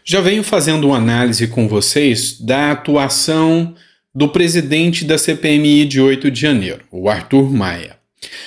Já venho fazendo uma análise com vocês da atuação do presidente da CPMI de 8 de janeiro, o Arthur Maia.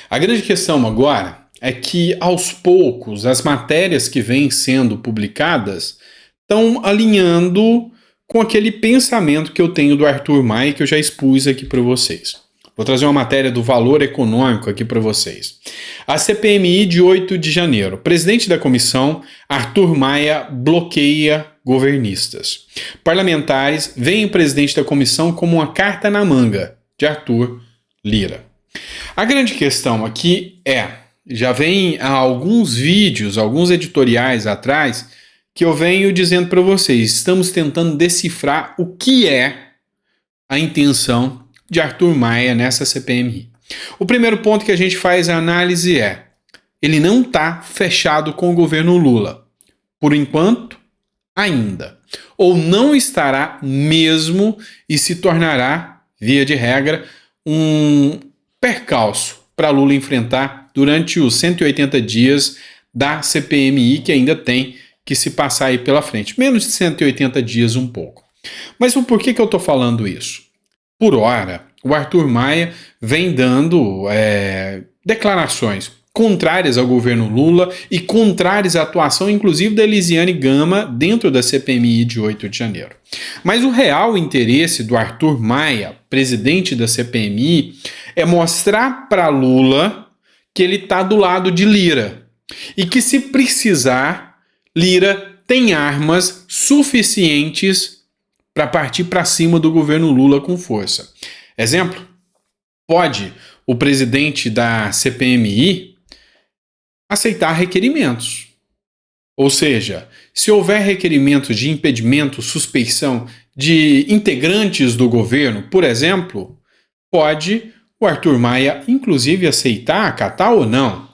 A grande questão agora é que, aos poucos, as matérias que vêm sendo publicadas estão alinhando com aquele pensamento que eu tenho do Arthur Maia que eu já expus aqui para vocês. Vou trazer uma matéria do Valor Econômico aqui para vocês. A CPMI de 8 de janeiro. Presidente da comissão, Arthur Maia, bloqueia governistas. Parlamentares veem o presidente da comissão como uma carta na manga de Arthur Lira. A grande questão aqui já vem há alguns vídeos, alguns editoriais atrás, que eu venho dizendo para vocês, estamos tentando decifrar o que é a intenção de Arthur Maia nessa CPMI. O primeiro ponto que a gente faz a análise ele não está fechado com o governo Lula. Por enquanto, ainda. Ou não estará mesmo e se tornará, via de regra, um percalço para Lula enfrentar durante os 180 dias da CPMI que ainda tem que se passar aí pela frente. Menos de 180 dias um pouco. Mas por que eu estou falando isso? Por hora, o Arthur Maia vem dando declarações contrárias ao governo Lula e contrárias à atuação, inclusive, da Elisiane Gama dentro da CPMI de 8 de janeiro. Mas o real interesse do Arthur Maia, presidente da CPMI, é mostrar para Lula que ele está do lado de Lira e que, se precisar, Lira tem armas suficientes para partir para cima do governo Lula com força. Exemplo, pode o presidente da CPMI aceitar requerimentos. Ou seja, se houver requerimentos de impedimento, suspeição de integrantes do governo, por exemplo, pode o Arthur Maia, inclusive, aceitar, acatar ou não.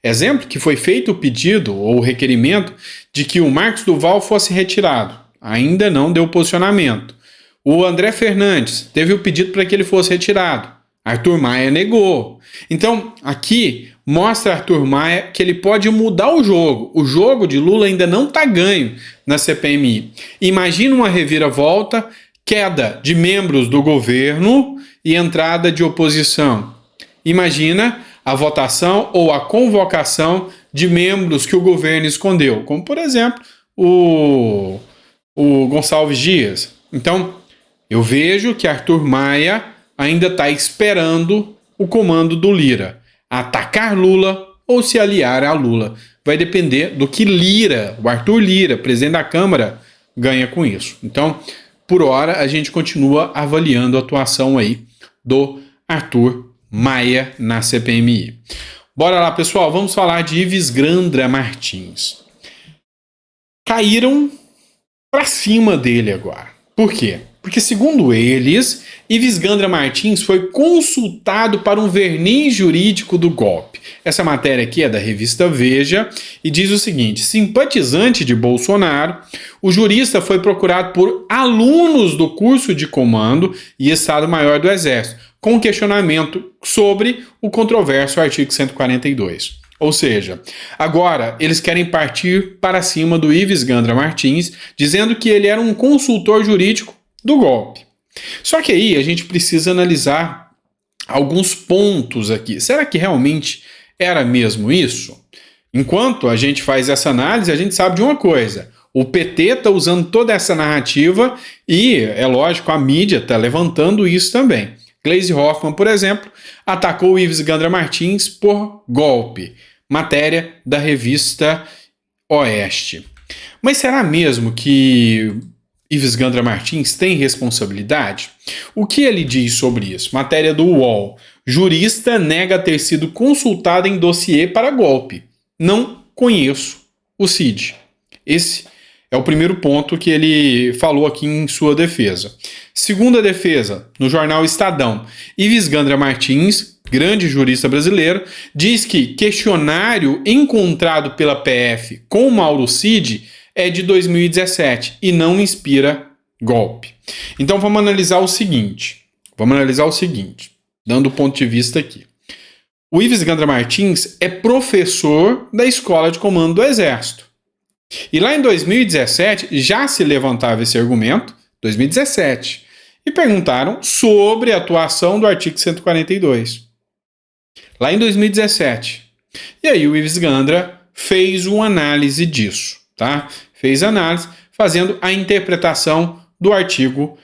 Exemplo, que foi feito o pedido ou o requerimento de que o Marcos Duval fosse retirado. Ainda não deu posicionamento. O André Fernandes teve o pedido para que ele fosse retirado. Arthur Maia negou. Então, aqui mostra Arthur Maia que ele pode mudar o jogo. O jogo de Lula ainda não está ganho na CPMI. Imagina uma reviravolta, queda de membros do governo e entrada de oposição. Imagina a votação ou a convocação de membros que o governo escondeu, como, por exemplo, o Gonçalves Dias. Então, eu vejo que Arthur Maia ainda está esperando o comando do Lira. Atacar Lula ou se aliar a Lula. Vai depender do que Lira, o Arthur Lira, presidente da Câmara, ganha com isso. Então, por hora, a gente continua avaliando a atuação aí do Arthur Maia na CPMI. Bora lá, pessoal, vamos falar de Ives Gandra Martins. Caíram para cima dele agora. Por quê? Porque, segundo eles, Ives Gandra Martins foi consultado para um verniz jurídico do golpe. Essa matéria aqui é da revista Veja e diz o seguinte: simpatizante de Bolsonaro, o jurista foi procurado por alunos do curso de Comando e Estado-Maior do Exército, com questionamento sobre o controverso artigo 142. Ou seja, agora eles querem partir para cima do Ives Gandra Martins, dizendo que ele era um consultor jurídico do golpe. Só que aí a gente precisa analisar alguns pontos aqui. Será que realmente era mesmo isso? Enquanto a gente faz essa análise, a gente sabe de uma coisa: o PT está usando toda essa narrativa e, é lógico, a mídia está levantando isso também. Gleisi Hoffmann, por exemplo, atacou o Ives Gandra Martins por golpe. Matéria da revista Oeste. Mas será mesmo que Ives Gandra Martins tem responsabilidade? O que ele diz sobre isso? Matéria do UOL. Jurista nega ter sido consultado em dossiê para golpe. Não conheço o Cid. Esse é o primeiro ponto que ele falou aqui em sua defesa. Segunda defesa, no jornal Estadão, Ives Gandra Martins, grande jurista brasileiro, diz que questionário encontrado pela PF com Mauro Cid é de 2017 e não inspira golpe. Então vamos analisar o seguinte, dando o ponto de vista aqui. O Ives Gandra Martins é professor da Escola de Comando do Exército. E lá em 2017 já se levantava esse argumento, 2017, e perguntaram sobre a atuação do artigo 142. Lá em 2017. E aí o Ives Gandra fez uma análise disso, tá? Fez análise fazendo a interpretação do artigo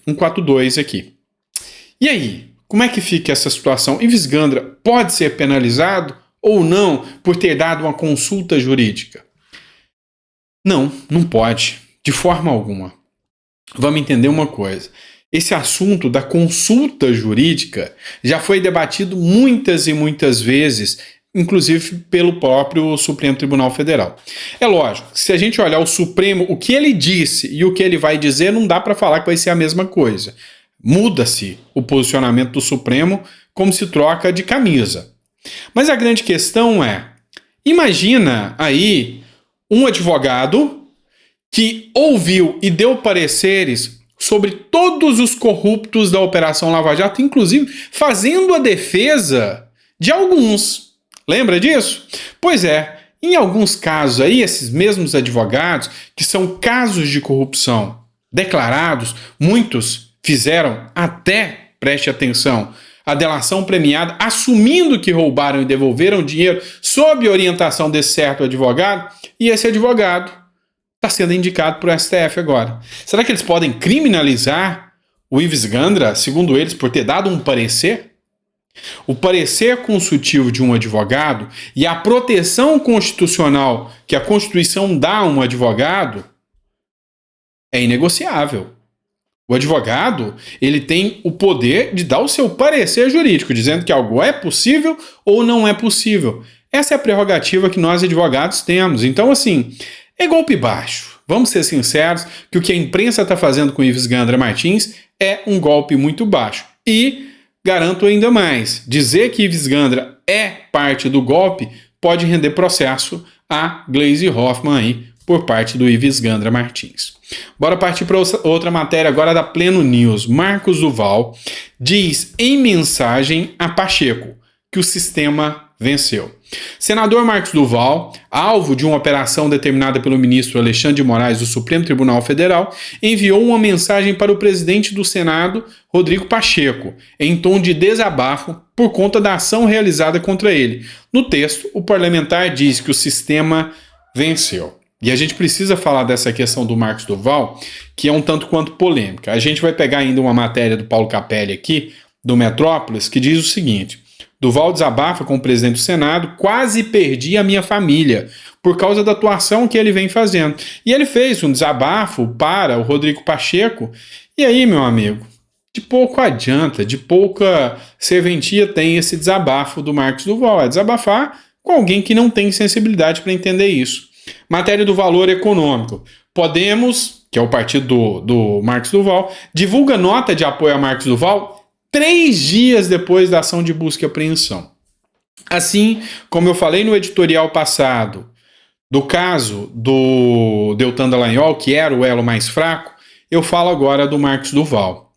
142 aqui. E aí, como é que fica essa situação? Ives Gandra pode ser penalizado ou não por ter dado uma consulta jurídica? Não, não pode, de forma alguma. Vamos entender uma coisa. Esse assunto da consulta jurídica já foi debatido muitas e muitas vezes, inclusive pelo próprio Supremo Tribunal Federal. É lógico, se a gente olhar o Supremo, o que ele disse e o que ele vai dizer, não dá para falar que vai ser a mesma coisa. Muda-se o posicionamento do Supremo como se troca de camisa. Mas a grande questão é, imagina aí um advogado que ouviu e deu pareceres sobre todos os corruptos da Operação Lava Jato, inclusive fazendo a defesa de alguns. Lembra disso? Pois é, em alguns casos aí, esses mesmos advogados, que são casos de corrupção declarados, muitos fizeram até, preste atenção, a delação premiada, assumindo que roubaram e devolveram dinheiro sob orientação desse certo advogado, e esse advogado está sendo indicado para o STF agora. Será que eles podem criminalizar o Ives Gandra, segundo eles, por ter dado um parecer? O parecer consultivo de um advogado e a proteção constitucional que a Constituição dá a um advogado é inegociável. O advogado, ele tem o poder de dar o seu parecer jurídico, dizendo que algo é possível ou não é possível. Essa é a prerrogativa que nós advogados temos. Então, assim, é golpe baixo. Vamos ser sinceros que o que a imprensa está fazendo com Ives Gandra Martins é um golpe muito baixo. E garanto ainda mais, dizer que Ives Gandra é parte do golpe pode render processo a Gleisi Hoffmann aí por parte do Ives Gandra Martins. Bora partir para outra matéria agora da Pleno News. Marcos Duval diz em mensagem a Pacheco que o sistema venceu. Senador Marcos Duval, alvo de uma operação determinada pelo ministro Alexandre de Moraes do Supremo Tribunal Federal, enviou uma mensagem para o presidente do Senado, Rodrigo Pacheco, em tom de desabafo por conta da ação realizada contra ele. No texto, o parlamentar diz que o sistema venceu. E a gente precisa falar dessa questão do Marcos Duval, que é um tanto quanto polêmica. A gente vai pegar ainda uma matéria do Paulo Capelli aqui, do Metrópolis, que diz o seguinte: Duval desabafa com o presidente do Senado, quase perdi a minha família, por causa da atuação que ele vem fazendo. E ele fez um desabafo para o Rodrigo Pacheco, e aí, meu amigo, de pouco adianta, de pouca serventia tem esse desabafo do Marcos Duval. É desabafar com alguém que não tem sensibilidade para entender isso. Matéria do Valor Econômico. Podemos, que é o partido do Marcos Duval, divulga nota de apoio a Marcos Duval 3 dias depois da ação de busca e apreensão. Assim, como eu falei no editorial passado, do caso do Deltan Dallagnol, que era o elo mais fraco, eu falo agora do Marcos Duval.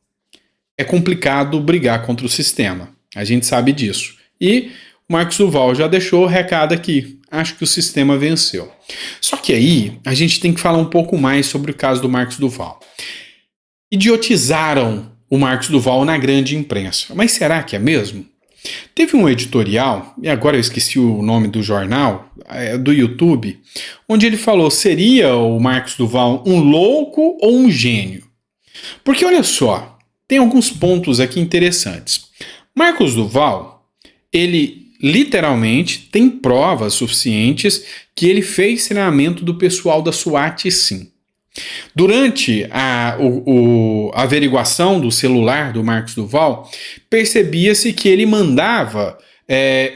É complicado brigar contra o sistema, a gente sabe disso. E o Marcos Duval já deixou o recado aqui. Acho que o sistema venceu. Só que aí a gente tem que falar um pouco mais sobre o caso do Marcos Duval. Idiotizaram o Marcos Duval na grande imprensa. Mas será que é mesmo? Teve um editorial, e agora eu esqueci o nome do jornal, do YouTube, onde ele falou: seria o Marcos Duval um louco ou um gênio? Porque olha só, tem alguns pontos aqui interessantes. Marcos Duval, ele literalmente tem provas suficientes que ele fez treinamento do pessoal da SWAT, sim. Durante a averiguação do celular do Marcos Duval, percebia-se que ele mandava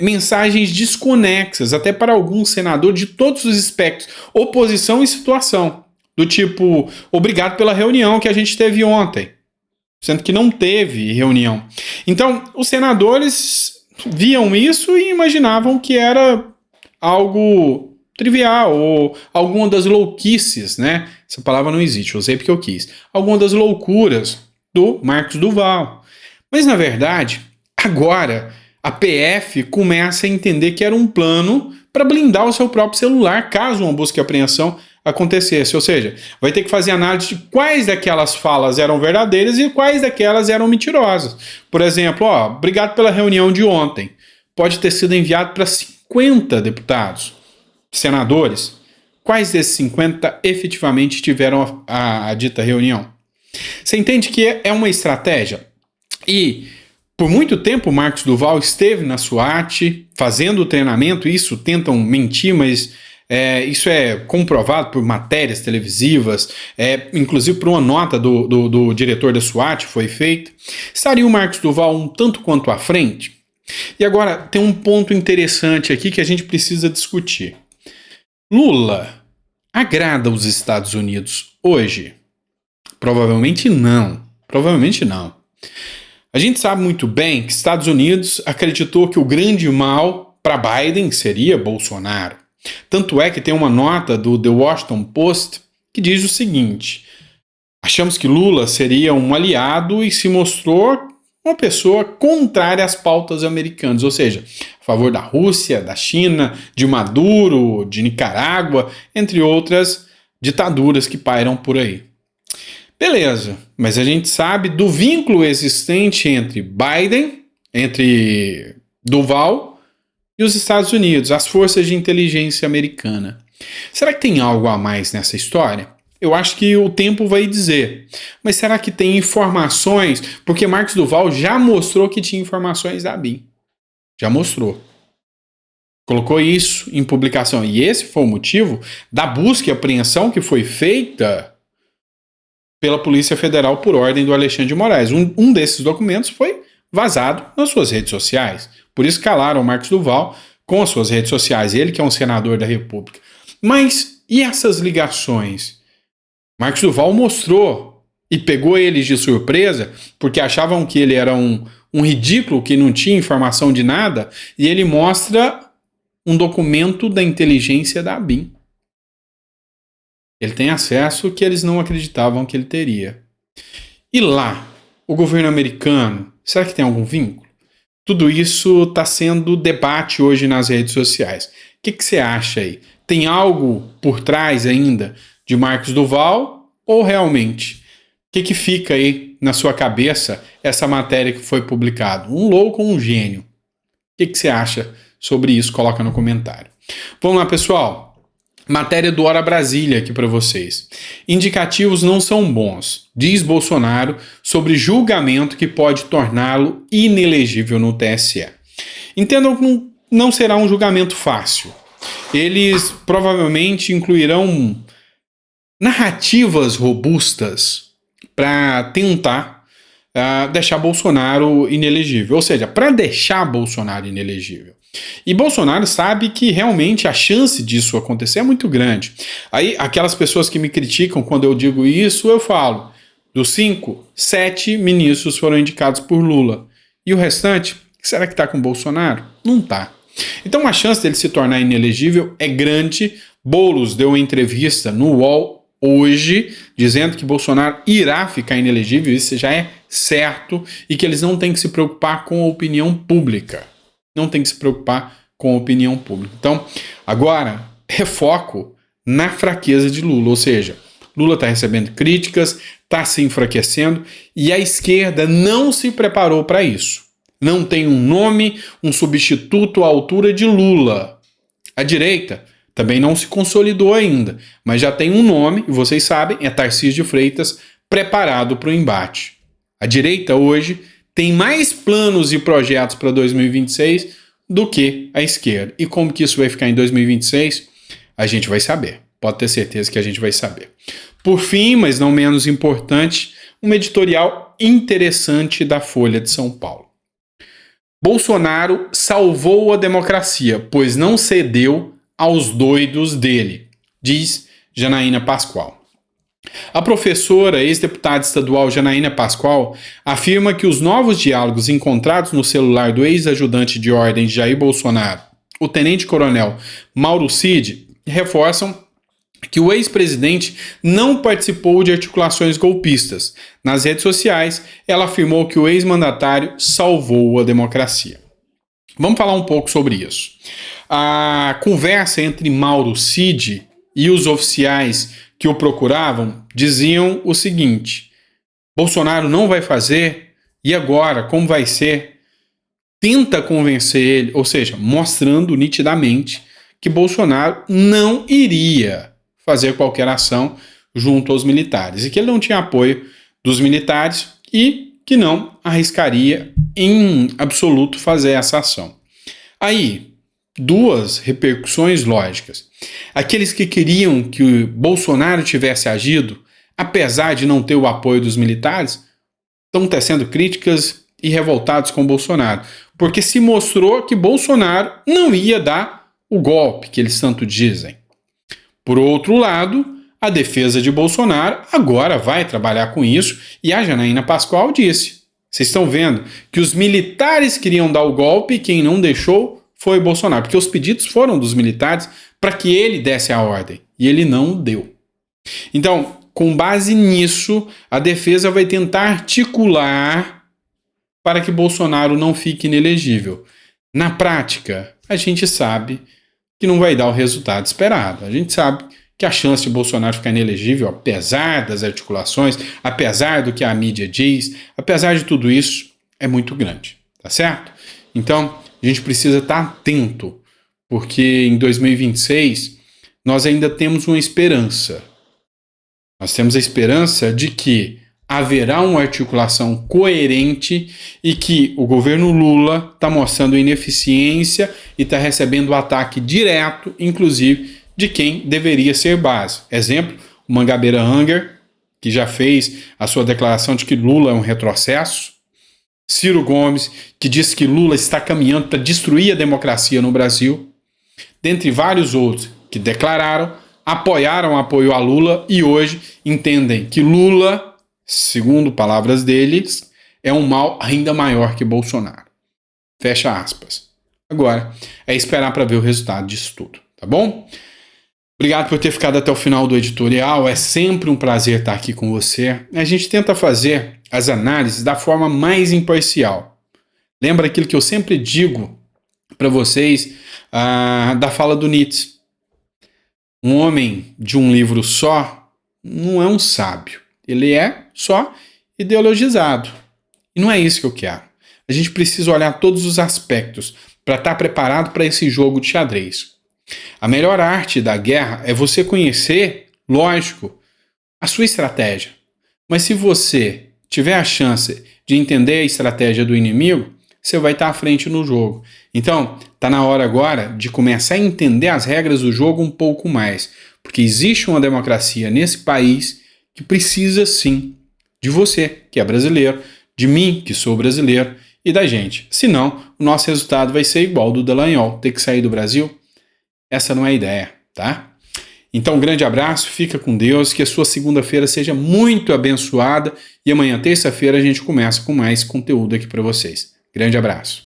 mensagens desconexas, até para algum senador de todos os espectros, oposição e situação, do tipo: obrigado pela reunião que a gente teve ontem, sendo que não teve reunião. Então, os senadores viam isso e imaginavam que era algo trivial, ou alguma das louquices, né? Essa palavra não existe, eu usei porque eu quis. Alguma das loucuras do Marcos Duval. Mas, na verdade, agora a PF começa a entender que era um plano para blindar o seu próprio celular, caso uma busca e apreensão acontecesse. Ou seja, vai ter que fazer análise de quais daquelas falas eram verdadeiras e quais daquelas eram mentirosas. Por exemplo, obrigado pela reunião de ontem. Pode ter sido enviado para 50 deputados, senadores. Quais desses 50 efetivamente tiveram a dita reunião? Você entende que é uma estratégia? E por muito tempo o Marcos Duval esteve na SWAT fazendo o treinamento. Isso tentam mentir, mas isso é comprovado por matérias televisivas, inclusive por uma nota do diretor da SWAT foi feita. Estaria o Marcos Duval um tanto quanto à frente? E agora tem um ponto interessante aqui que a gente precisa discutir. Lula agrada os Estados Unidos hoje? Provavelmente não. Provavelmente não. A gente sabe muito bem que Estados Unidos acreditou que o grande mal para Biden seria Bolsonaro. Tanto é que tem uma nota do The Washington Post que diz o seguinte: achamos que Lula seria um aliado e se mostrou uma pessoa contrária às pautas americanas, ou seja, a favor da Rússia, da China, de Maduro, de Nicarágua, entre outras ditaduras que pairam por aí. Beleza, mas a gente sabe do vínculo existente entre Biden, entre Duval e os Estados Unidos, as forças de inteligência americana. Será que tem algo a mais nessa história? Eu acho que o tempo vai dizer. Mas será que tem informações? Porque Marcos Duval já mostrou que tinha informações da BIM. Já mostrou. Colocou isso em publicação. E esse foi o motivo da busca e apreensão que foi feita pela Polícia Federal por ordem do Alexandre de Moraes. Um desses documentos foi vazado nas suas redes sociais. Por isso calaram o Marcos Duval com as suas redes sociais. Ele que é um senador da República. Mas e essas ligações? Marcos Duval mostrou e pegou eles de surpresa porque achavam que ele era um ridículo que não tinha informação de nada, e ele mostra um documento da inteligência da ABIN. Ele tem acesso que eles não acreditavam que ele teria. E lá, o governo americano, será que tem algum vínculo? Tudo isso está sendo debate hoje nas redes sociais. O que você acha aí? Tem algo por trás ainda de Marcos Duval, ou realmente? O que fica aí na sua cabeça essa matéria que foi publicada? Um louco ou um gênio? O que você acha sobre isso? Coloca no comentário. Vamos lá, pessoal. Matéria do Hora Brasília aqui para vocês. Indicativos não são bons, diz Bolsonaro sobre julgamento que pode torná-lo inelegível no TSE. Entendam que não será um julgamento fácil. Eles provavelmente incluirão narrativas robustas para tentar deixar Bolsonaro inelegível. Ou seja, para deixar Bolsonaro inelegível. E Bolsonaro sabe que realmente a chance disso acontecer é muito grande. Aí, aquelas pessoas que me criticam quando eu digo isso, eu falo: dos 5, 7 ministros foram indicados por Lula. E o restante, será que está com Bolsonaro? Não está. Então a chance dele se tornar inelegível é grande. Boulos deu uma entrevista no UOL hoje, dizendo que Bolsonaro irá ficar inelegível, isso já é certo, e que eles não têm que se preocupar com a opinião pública. Não tem que se preocupar com a opinião pública. Então, agora, é foco na fraqueza de Lula, ou seja, Lula está recebendo críticas, está se enfraquecendo, e a esquerda não se preparou para isso. Não tem um nome, um substituto à altura de Lula. A direita também não se consolidou ainda, mas já tem um nome, e vocês sabem, é Tarcísio de Freitas, preparado para o embate. A direita hoje tem mais planos e projetos para 2026 do que a esquerda. E como que isso vai ficar em 2026? A gente vai saber. Pode ter certeza que a gente vai saber. Por fim, mas não menos importante, um editorial interessante da Folha de São Paulo. Bolsonaro salvou a democracia, pois não cedeu aos doidos dele, diz Janaína Pascoal. A professora, ex-deputada estadual Janaína Pascoal, afirma que os novos diálogos encontrados no celular do ex-ajudante de ordem de Jair Bolsonaro, o tenente-coronel Mauro Cid, reforçam que o ex-presidente não participou de articulações golpistas. Nas redes sociais, ela afirmou que o ex-mandatário salvou a democracia. Vamos falar um pouco sobre isso. A conversa entre Mauro Cid e os oficiais que o procuravam diziam o seguinte: Bolsonaro não vai fazer, e agora, como vai ser? Tenta convencer ele, ou seja, mostrando nitidamente que Bolsonaro não iria fazer qualquer ação junto aos militares e que ele não tinha apoio dos militares e que não arriscaria em absoluto fazer essa ação. Aí, duas repercussões lógicas. Aqueles que queriam que Bolsonaro tivesse agido, apesar de não ter o apoio dos militares, estão tecendo críticas e revoltados com Bolsonaro, porque se mostrou que Bolsonaro não ia dar o golpe que eles tanto dizem. Por outro lado, a defesa de Bolsonaro agora vai trabalhar com isso, e a Janaína Pascoal disse: vocês estão vendo que os militares queriam dar o golpe e quem não deixou foi Bolsonaro, porque os pedidos foram dos militares para que ele desse a ordem, e ele não deu. Então, com base nisso, a defesa vai tentar articular para que Bolsonaro não fique inelegível. Na prática, a gente sabe que não vai dar o resultado esperado. A gente sabe que a chance de Bolsonaro ficar inelegível, apesar das articulações, apesar do que a mídia diz, apesar de tudo isso, é muito grande, tá certo? Então, a gente precisa estar atento, porque em 2026 nós ainda temos uma esperança. Nós temos a esperança de que haverá uma articulação coerente e que o governo Lula está mostrando ineficiência e está recebendo ataque direto, inclusive, de quem deveria ser base. Exemplo, o Mangabeira Unger, que já fez a sua declaração de que Lula é um retrocesso. Ciro Gomes, que diz que Lula está caminhando para destruir a democracia no Brasil. Dentre vários outros que declararam, apoiaram o apoio a Lula e hoje entendem que Lula, segundo palavras deles, é um mal ainda maior que Bolsonaro. Fecha aspas. Agora, é esperar para ver o resultado disso tudo, tá bom? Obrigado por ter ficado até o final do editorial, é sempre um prazer estar aqui com você. A gente tenta fazer as análises da forma mais imparcial. Lembra aquilo que eu sempre digo para vocês da fala do Nietzsche. Um homem de um livro só não é um sábio. Ele é só ideologizado. E não é isso que eu quero. A gente precisa olhar todos os aspectos para estar preparado para esse jogo de xadrez. A melhor arte da guerra é você conhecer, lógico, a sua estratégia. Mas se você tiver a chance de entender a estratégia do inimigo, você vai estar à frente no jogo. Então, está na hora agora de começar a entender as regras do jogo um pouco mais. Porque existe uma democracia nesse país que precisa, sim, de você, que é brasileiro, de mim, que sou brasileiro, e da gente. Senão, o nosso resultado vai ser igual ao do Dallagnol, ter que sair do Brasil. Essa não é a ideia, tá? Então, um grande abraço, fica com Deus, que a sua segunda-feira seja muito abençoada e amanhã, terça-feira, a gente começa com mais conteúdo aqui para vocês. Grande abraço.